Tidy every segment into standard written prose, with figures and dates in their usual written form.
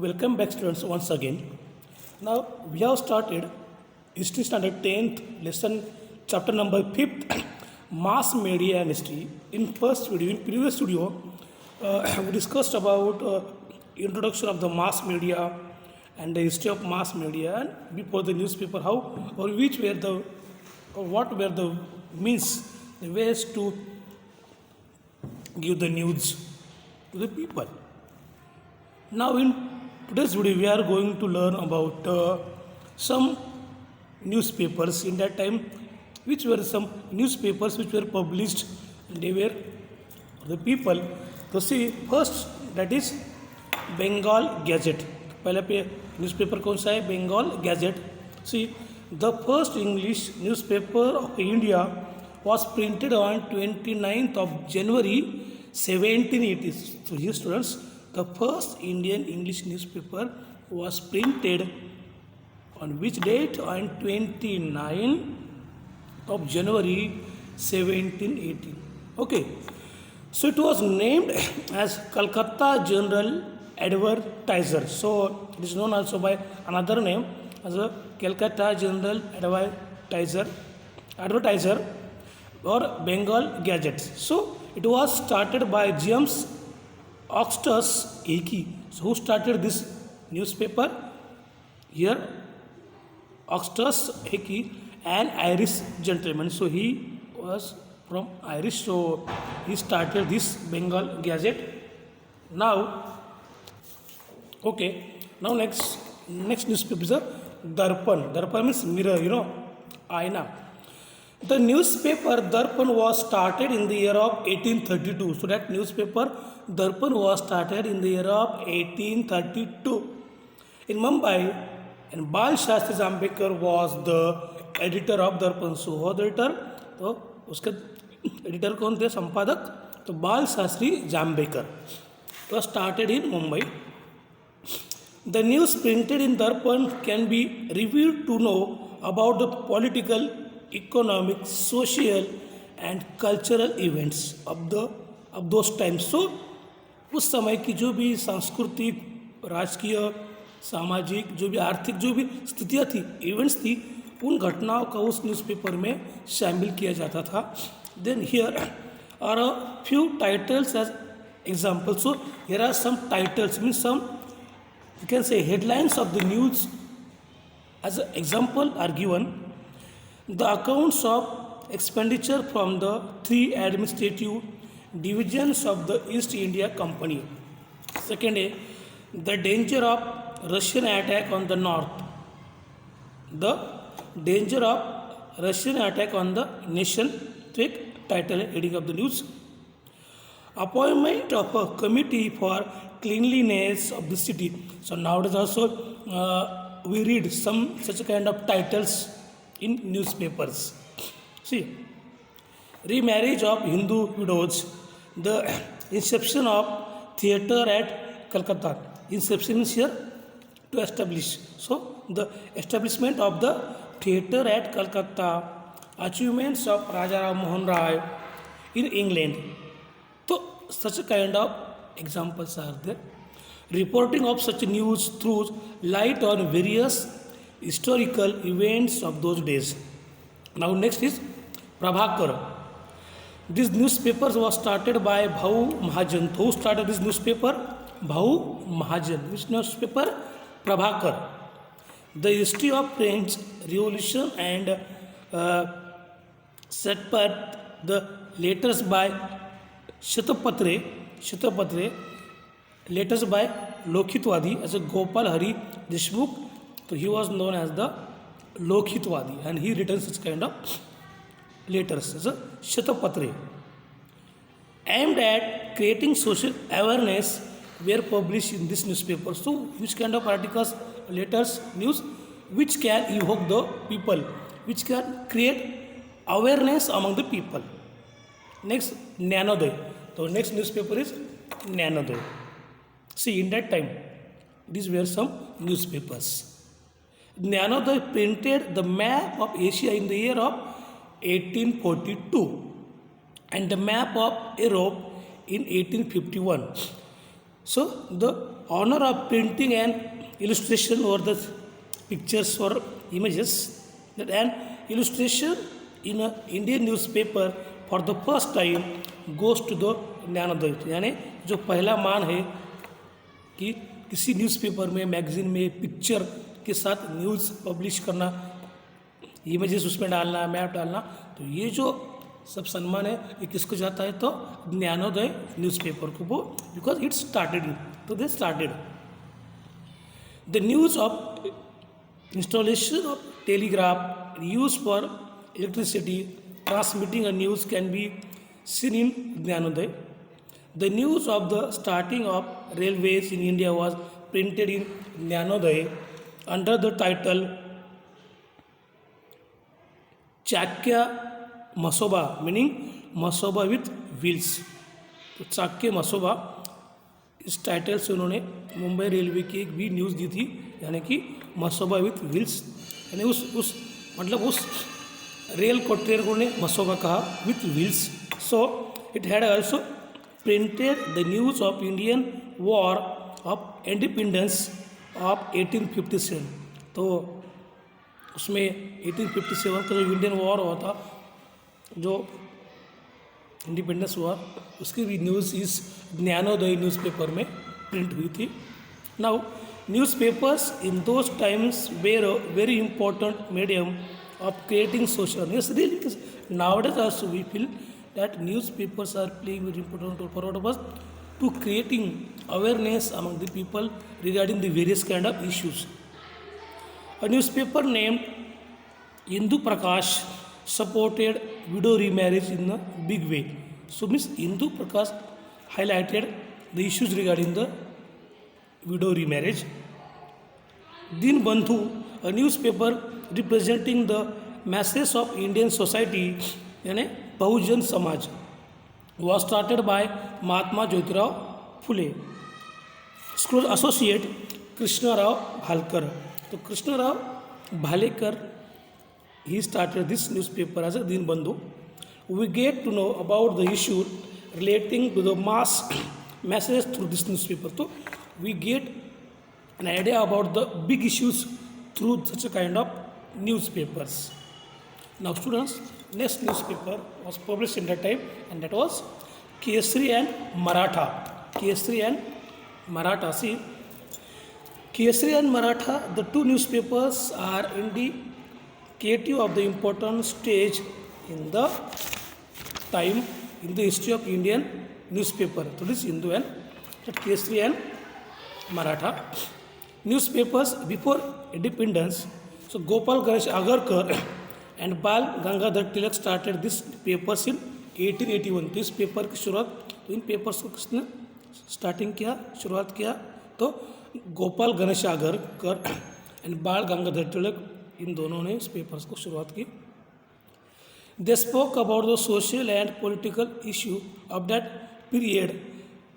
Welcome back students once again. Now we have started History Standard 10th lesson chapter number 5th Mass Media and History. In previous video, we discussed about introduction of the mass media and the history of mass media and before the newspaper, how or which were the or what were the means, the ways to give the news to the people. Now in today's video we are going to learn about some newspapers in that time, which were some newspapers which were published and they were the people. So see first, that is Bengal Gazette. पहला पे newspaper कौन सा है? Bengal gazette. See the first English newspaper of India was printed on 29th of January 1780. So here students, the first Indian English newspaper was printed on which date? On 29th of January 1780. Okay. So it was named as Calcutta General Advertiser. So it is known also by another name as a Calcutta General Advertiser or Bengal Gazette. So it was started by James Augustus Hickey. So who started this newspaper? Here Augustus Hickey, an Irish gentleman. So he was from Irish. So he started this Bengal Gazette. Now, okay. Now next newspaper is a Darpan. Darpan means mirror, aina. The newspaper Darpan was started in the year of 1832. So that newspaper Darpan was started in the year of 1832 in Mumbai, and Bal Shastri Jambekar was the editor of Darpan. So who the editor? तो उसके editor कौन थे? संपादक. तो बाल Shastri जाम्बेकर. It was started in Mumbai. The news printed in Darpan can be reviewed to know about the political, economic, social and cultural events of those times. So उस समय की जो भी सांस्कृतिक, राजकीय, सामाजिक, जो भी आर्थिक जो भी स्थितियाँ थी, इवेंट्स थी, उन घटनाओं का उस न्यूज़पेपर में शामिल किया जाता था. Then here are a few titles as examples. So here are some titles, means some, you can say, headlines of the news as an example are given. The accounts of expenditure from the 3 administrative divisions of the East India Company. Second, the danger of Russian attack on the north. The danger of Russian attack on the nation. Take title, heading of the news. Appointment of a committee for cleanliness of the city. So nowadays also we read some such kind of titles in newspapers. See, remarriage of Hindu widows, the inception of theatre at Calcutta. Inception is here to establish. So the establishment of the theatre at Calcutta, achievements of Raja Ram Mohan Rai in England. So such a kind of examples are there. Reporting of such news throws light on various historical events of those days. Now next is Prabhakar. This newspaper was started by Bhau Mahajan. Who started this newspaper? Bhau Mahajan. Which newspaper? Prabhakar. The history of French Revolution and set part the letters by Shatapatre, letters by Lokhitwadi as a Gopal Hari Deshmukh. So he was known as the Lokhitwadi and he written such kind of letters as a Shatapatre. Aimed at creating social awareness were published in this newspaper. So which kind of articles, letters, news which can evoke the people, which can create awareness among the people. Next, Jnanoday. So next newspaper is Jnanoday. See, in that time these were some newspapers. Jnanoday printed the map of Asia in the year of 1842 and the map of Europe in 1851. So the honor of printing and illustration or the pictures or images, that an illustration in a Indian newspaper for the first time goes to the Gyanodaya, यानी जो पहला मान है कि किसी newspaper में magazine में picture के साथ न्यूज़ पब्लिश करना, इमेजेस उसमें डालना, मैप डालना, तो ये जो सब सम्मान है ये किसको जाता है, तो ज्ञानोदय न्यूज़पेपर को, वो बिकॉज इट स्टार्टेड इन, तो they started the news of installation of telegraph used for electricity transmitting a news can be seen in Jnanoday. The news of the starting of railways in India was printed in Jnanoday under the title Chakya Masoba, meaning Masoba with wheels. तो चाक्य मसोबा इस title से उन्होंने Mumbai railway की एक भी news दी थी, यानी कि मसोबा विथ व्हील्स, यानी उस मतलब उस रेल को ट्रेन को उन्होंने मसोबा कहा with wheels. So it had also printed the news of Indian war of independence of 1857. तो उसमें 1857 का जो इंडियन वॉर हुआ था, जो इंडिपेंडेंस हुआ, उसकी भी न्यूज़ इस ज्ञानोदय न्यूज़पेपर में प्रिंट हुई थी. Now newspapers in those times were a very important medium of creating social. Yes, really, because nowadays also we feel that newspapers are playing very important role for what of us to creating awareness among the people regarding the various kind of issues. A newspaper named Hindu Prakash supported widow remarriage in a big way. So means Hindu Prakash highlighted the issues regarding the widow remarriage. Dinbandhu, a newspaper representing the masses of Indian society, यानी Bahujan Samaj, was started by Mahatma Jyotirao Phule. Close associate Krishna Rao Bhalkar. So Krishna Rao Bhalekar, he started this newspaper as a Dinbandhu. We get to know about the issue relating to the masses through this newspaper. So we get an idea about the big issues through such a kind of newspapers. Now students, next newspaper was published in that time, and that was Kesari and Maratha. Kesari and Maratha. See, Kesari and Maratha, the two newspapers are indicative of the important stage in the time in the history of Indian newspaper. So this Hindu and Kesari and Maratha newspapers before independence. So Gopal Ganesh Agarkar and Bal Gangadhar Tilak started this papers in 1881. तो इस paper की शुरुआत, तो इन papers को किसने starting किया, शुरुआत किया, तो गोपाल गणेश आगरकर एंड बाल गंगाधर तिलक, इन दोनों ने इस पेपर्स को शुरुआत की. They spoke about the social and political issue of that period.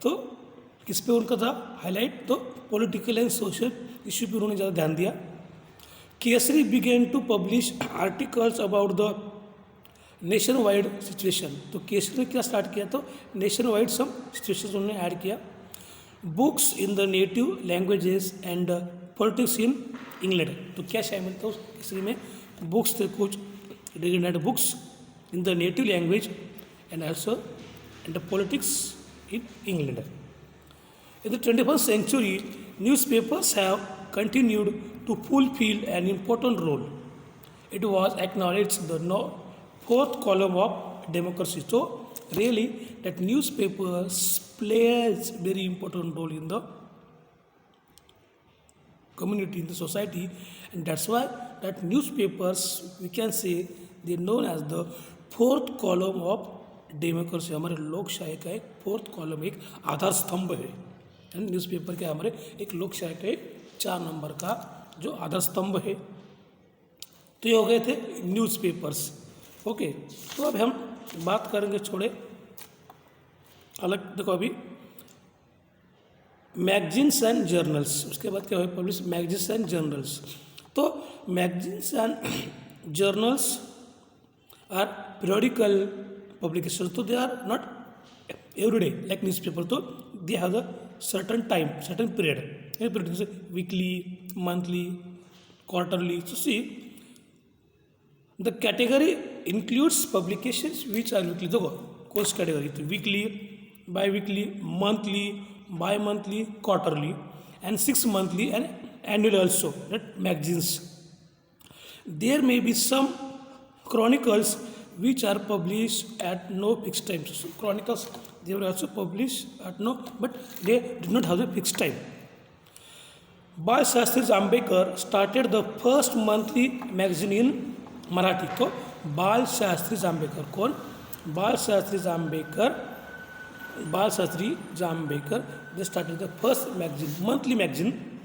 तो किस पे उनका था हाईलाइट, तो पॉलिटिकल एंड सोशल इशू पे उन्होंने ज़्यादा ध्यान दिया. Kesari began to publish articles about the nationwide situation. तो केसरी ने क्या स्टार्ट किया, तो नेशन वाइड सब सिचुएशन उन्होंने ऐड किया. Books in the native languages and politics in England. तो क्या शामिल था उस केसरी में, बुक्स थे कुछ डिग्नेट books in the native language and also and the politics in England. In the 21st century, newspapers have continued to fulfill an important role. It was acknowledged the fourth column of democracy. So, really, that newspapers plays very important role in the community, in the society, and that's why that newspapers, we can say, they are known as the fourth column of democracy. हमारे लोकशाही का एक fourth column, एक आधार स्तंभ है. Newspaper के हमारे एक लोकशाही का 4 नंबर का जो आधार स्तंभ है. तो ये हो गए थे न्यूज़पेपर्स. ओके, तो अब हम बात करेंगे छोड़े अलग. देखो अभी मैगजीन्स एंड जर्नल्स, उसके बाद क्या हुआ पब्लिश मैगजीन्स एंड जर्नल्स. तो magazines and journals are periodical publications. So they are not every day like newspaper. So they have the certain time, certain period. Any period is weekly, monthly, quarterly. So see, the category includes publications which are weekly. देखो कौन सी category थी? Weekly, bi-weekly, monthly, bi-monthly, quarterly, and 6 monthly and annual also. That magazines. There may be some chronicles which are published at no fixed time. So chronicles they were also published at no, but they did not have a fixed time. Bal Shastri Jambekar started the first monthly magazine in Marathi. तो बाल शास्त्री जांभेकर कौन? बाल Shastri Jambhekar they started the first magazine, monthly magazine.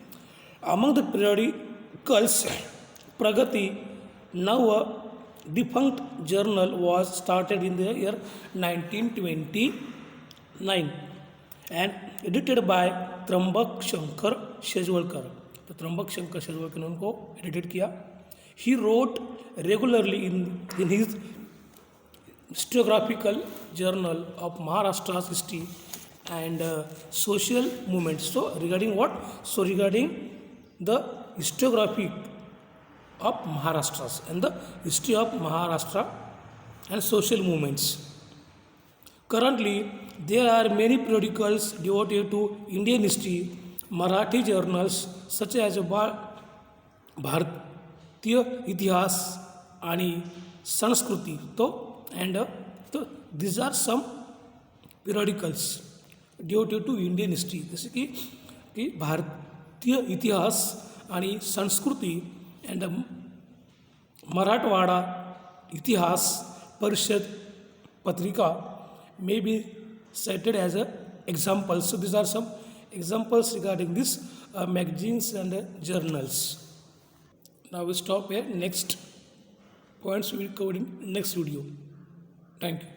Among the periodicals, Pragati, now a defunct journal, was started in the year 1929 and edited by Trambak Shankar Shejwalkar. तो Trambak Shankar Shejwalkar ने उनको edited किया. He wrote regularly in his historiographical journal of Maharashtra's history and social movements. So regarding what? So regarding the historiography of Maharashtra and the history of Maharashtra and social movements. Currently, there are many periodicals devoted to Indian history, Marathi journals such as भारतीय इतिहास आणि संस्कृती. तो and so these are some periodicals devoted to Indian history. जसे की भारतीय इतिहास आणि संस्कृती and मराठवाडा इतिहास परिषद पत्रिका may be cited as a example. So these are some examples regarding this magazines and journals. Now we stop here. Next points we will cover in next video. Thank you.